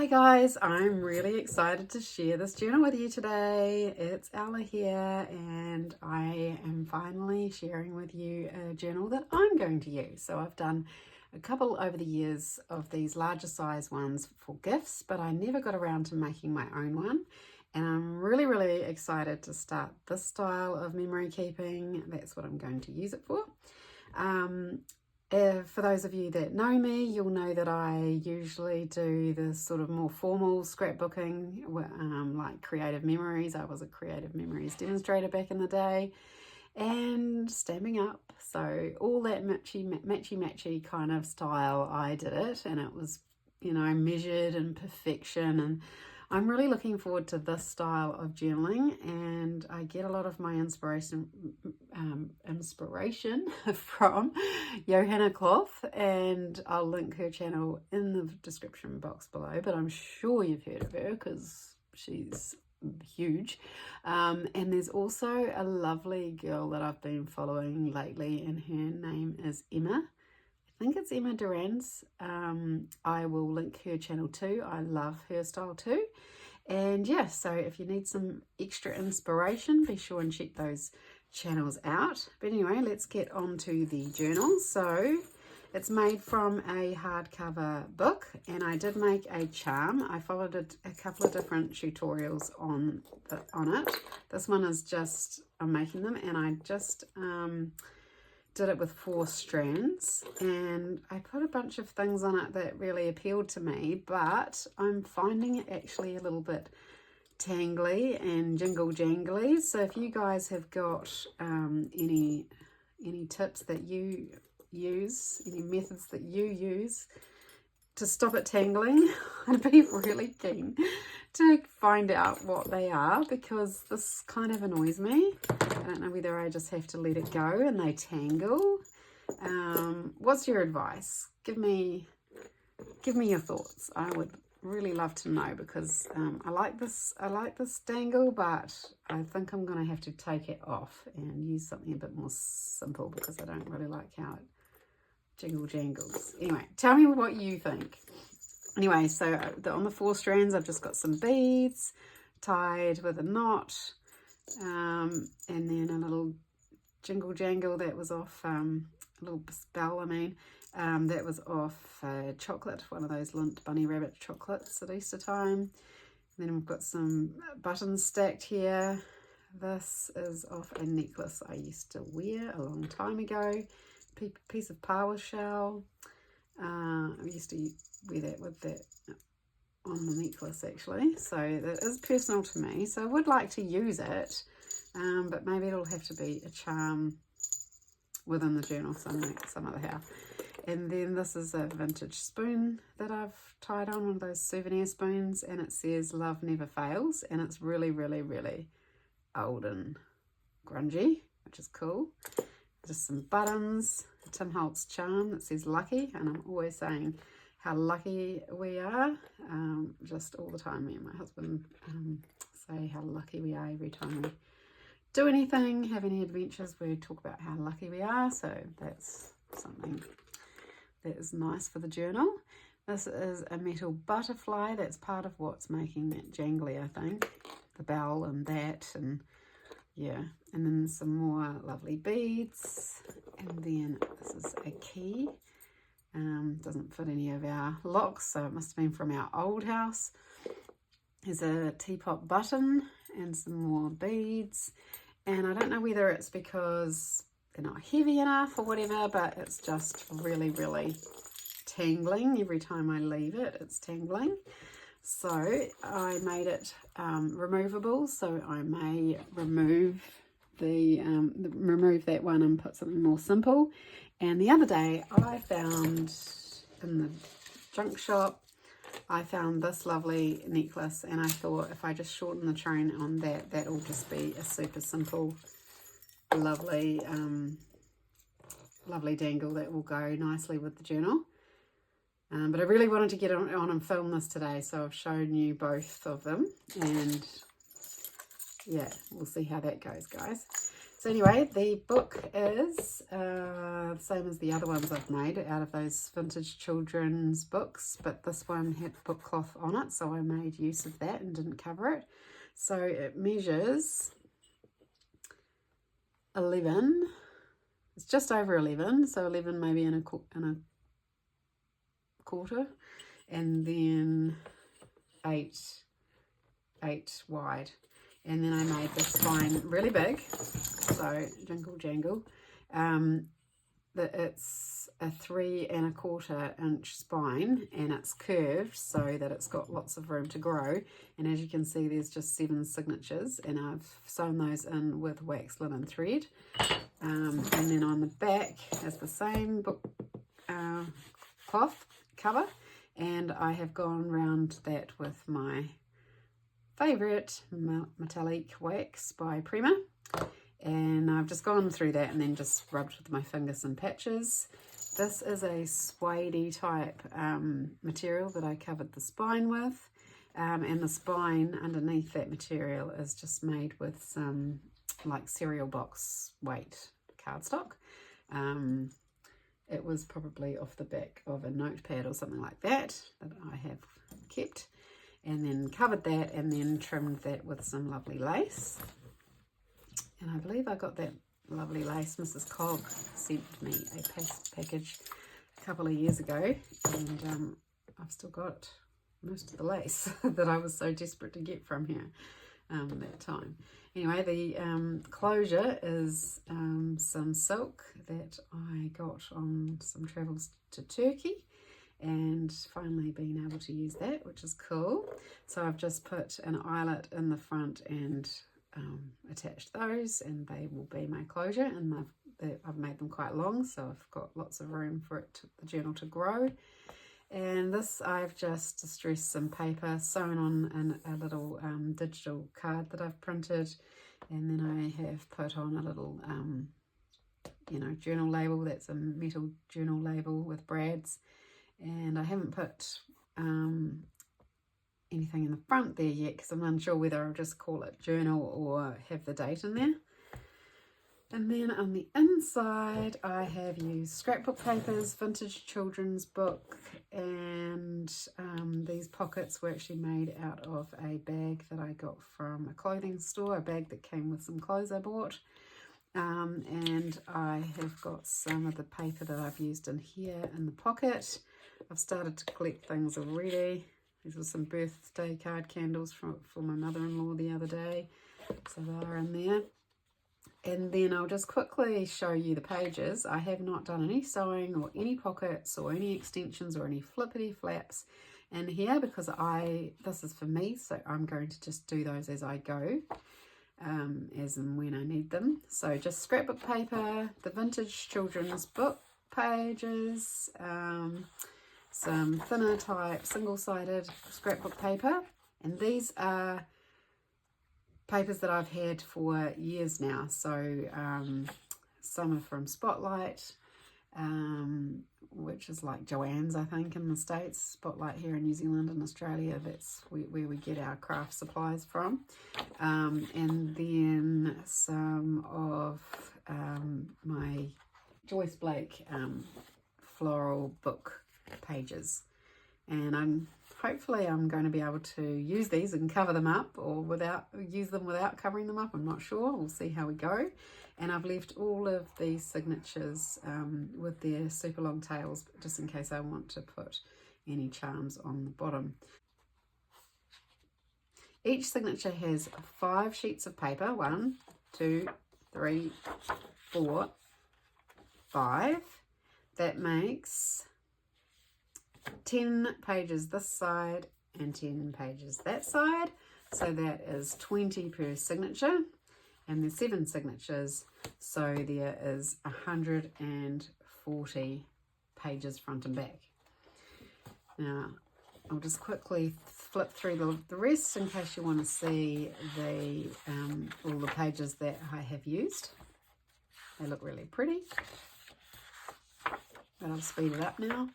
Hi guys, I'm really excited to share this journal with you today. It's Ella here and I am finally sharing with you a journal that I'm going to use. So I've done a couple over the years of these larger size ones for gifts, but I never got around to making my own one. And I'm really excited to start this style of memory keeping. That's what I'm going to use it for. For those of you that know me, you'll know that I usually do this sort of more formal scrapbooking, like creative memories. I was a creative memories demonstrator back in the day, and stamping up. So all that matchy kind of style, I did it, and it was, you know, measured and perfection. And I'm really looking forward to this style of journaling, and I get a lot of my inspiration from Johanna Cloth, and I'll link her channel in the description box below, but I'm sure you've heard of her because she's huge. And there's also a lovely girl that I've been following lately, and her name is Emma. I think it's Emma Duran's. I will link her channel too. I love her style too. And yeah, so if you need some extra inspiration, be sure and check those channels out. But anyway, let's get on to the journal. So it's made from a hardcover book, and I did make a charm. I followed a couple of different tutorials on it. This one is just, I'm making them, and I just did it with 4 strands, and I put a bunch of things on it that really appealed to me, but I'm finding it actually a little bit tangly and jingle jangly. So if you guys have got any tips that you use, any methods that you use to stop it tangling, I'd be really keen to find out what they are, because this kind of annoys me. I don't know whether I just have to let it go and they tangle. What's your advice? Give me your thoughts. I would really love to know, because I like this dangle, but I think I'm going to have to take it off and use something a bit more simple, because I don't really like how it jingle jangles. Anyway, tell me what you think. Anyway, so on the 4 strands, I've just got some beads tied with a knot, and then a little jingle jangle that was off, a little bell, that was off chocolate, one of those Lindt bunny rabbit chocolates at Easter time. And then we've got some buttons stacked here. This is off a necklace I used to wear a long time ago. Piece of pawa shell. I used to wear that with that on the necklace actually, so that is personal to me, so I would like to use it, but maybe it'll have to be a charm within the journal some other how. And then this is a vintage spoon that I've tied on, one of those souvenir spoons, and it says love never fails, and it's really old and grungy, which is cool. Just some buttons, a Tim Holtz charm that says lucky, and I'm always saying how lucky we are, just all the time. Me and my husband say how lucky we are every time we do anything, have any adventures, we talk about how lucky we are, so that's something that is nice for the journal. This is a metal butterfly, that's part of what's making that jangly, I think, the bell and that, and yeah, and then some more lovely beads, and then this is a key. Doesn't fit any of our locks, so it must have been from our old house. There's a teapot button and some more beads, and I don't know whether it's because they're not heavy enough or whatever, but it's just really tangling. Every time I leave it, it's tangling. So I made it removable, so I may remove remove that one and put something more simple. And the other day I found in the junk shop, I found this lovely necklace, and I thought if I just shorten the chain on that, that'll just be a super simple, lovely dangle that will go nicely with the journal. But I really wanted to get on and film this today, so I've shown you both of them, and yeah, we'll see how that goes, guys. So anyway, the book is the same as the other ones I've made out of those vintage children's books, but this one had book cloth on it, so I made use of that and didn't cover it. So it measures 11, it's just over 11, so 11 maybe in a quarter, and then 8 wide. And then I made the spine really big, so jingle jangle. That it's a 3 1/4 inch spine, and it's curved so that it's got lots of room to grow. And as you can see, there's just 7 signatures, and I've sewn those in with wax linen thread. And then on the back is the same book cloth cover, and I have gone round that with my favourite metallic wax by Prima, and I've just gone through that and then just rubbed with my fingers in patches. This is a suede type material that I covered the spine with, and the spine underneath that material is just made with some like cereal box weight cardstock. It was probably off the back of a notepad or something like that I have kept. And then covered that and then trimmed that with some lovely lace. And I believe I got that lovely lace. Mrs. Cog sent me a package a couple of years ago, and I've still got most of the lace that I was so desperate to get from here that time. Anyway, the closure is some silk that I got on some travels to Turkey, and finally being able to use that, which is cool. So I've just put an eyelet in the front and attached those, and they will be my closure, and I've made them quite long, so I've got lots of room for the journal to grow. And this, I've just distressed some paper, sewn on a little digital card that I've printed, and then I have put on a little journal label. That's a metal journal label with brads. And I haven't put anything in the front there yet because I'm unsure whether I'll just call it journal or have the date in there. And then on the inside I have used scrapbook papers, vintage children's book, and these pockets were actually made out of a bag that I got from a clothing store, a bag that came with some clothes I bought. And I have got some of the paper that I've used in here in the pocket. I've started to collect things already. These were some birthday card candles for my mother-in-law the other day, so they're in there. And then I'll just quickly show you the pages. I have not done any sewing or any pockets or any extensions or any flippity flaps in here because this is for me, so I'm going to just do those as I go, as and when I need them. So just scrapbook paper, the vintage children's book pages, some thinner type single-sided scrapbook paper, and these are papers that I've had for years now. So some are from Spotlight, which is like Joann's, I think, in the States. Spotlight here in New Zealand and Australia, that's where we get our craft supplies from. And then some of my Joyce Blake floral book pages, and hopefully I'm going to be able to use these and cover them up, or use them without covering them up. I'm not sure. We'll see how we go. And I've left all of these signatures with their super long tails, just in case I want to put any charms on the bottom. Each signature has 5 sheets of paper. 1, 2, 3, 4, 5. That makes 10 pages this side and 10 pages that side, so that is 20 per signature, and there's 7 signatures, so there is 140 pages front and back. Now I'll just quickly flip through the rest in case you want to see all the pages that I have used. They look really pretty, but I'll speed it up now.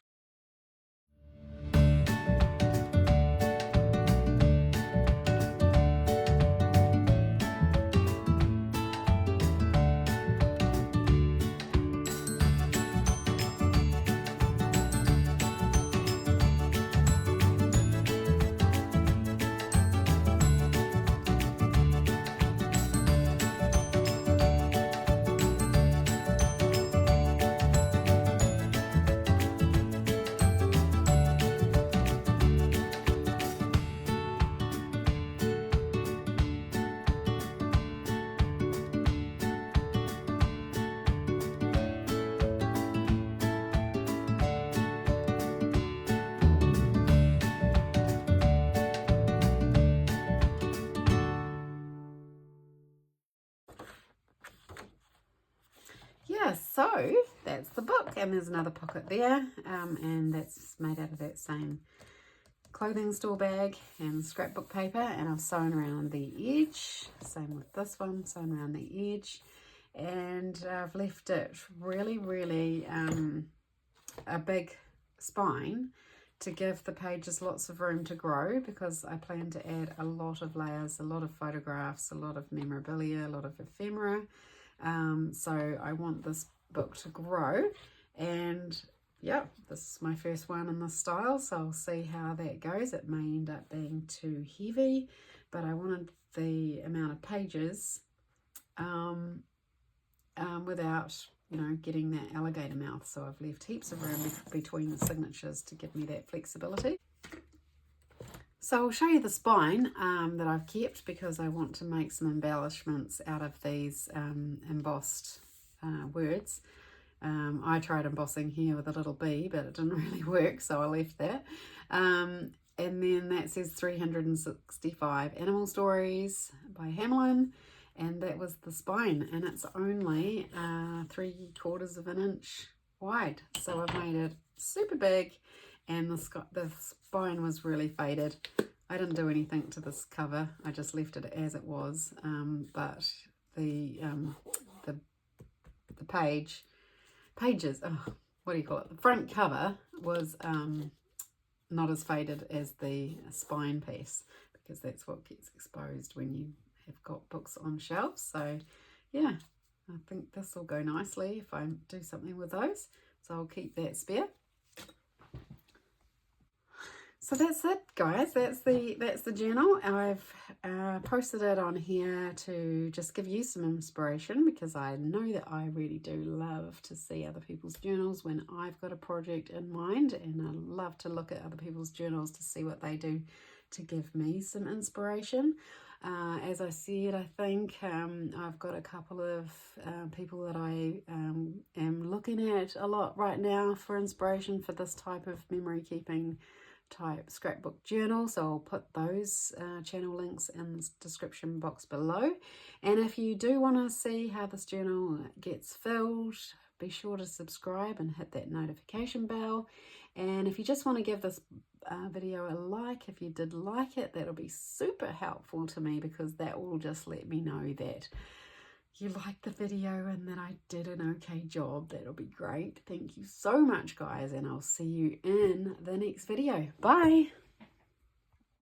So that's the book, and there's another pocket there, and that's made out of that same clothing store bag and scrapbook paper, and I've sewn around the edge. Same with this one, sewn around the edge, and I've left it really a big spine to give the pages lots of room to grow, because I plan to add a lot of layers, a lot of photographs, a lot of memorabilia, a lot of ephemera. So I want this book to grow, and yeah, this is my first one in this style, so I'll see how that goes. It may end up being too heavy, but I wanted the amount of pages without, you know, getting that alligator mouth. So I've left heaps of room between the signatures to give me that flexibility. So I'll show you the spine that I've kept, because I want to make some embellishments out of these embossed words. I tried embossing here with a little bee, but it didn't really work, so I left that. And then that says 365 Animal Stories by Hamelin, and that was the spine, and it's only 3/4 of an inch wide. So I've made it super big, and the spine was really faded. I didn't do anything to this cover, I just left it as it was, but the pages, what do you call it, the front cover was not as faded as the spine piece, because that's what gets exposed when you have got books on shelves. So yeah, I think this will go nicely if I do something with those, so I'll keep that spare. So that's it, guys. That's the journal. I've posted it on here to just give you some inspiration, because I know that I really do love to see other people's journals when I've got a project in mind, and I love to look at other people's journals to see what they do to give me some inspiration. As I said, I think I've got a couple of people that I am looking at a lot right now for inspiration for this type of memory keeping type scrapbook journal, so I'll put those channel links in the description box below. And if you do want to see how this journal gets filled, be sure to subscribe and hit that notification bell. And if you just want to give this video a like, if you did like it, that'll be super helpful to me, because that will just let me know that you liked the video and that I did an okay job. That'll be great. Thank you so much, guys, and I'll see you in the next video. Bye.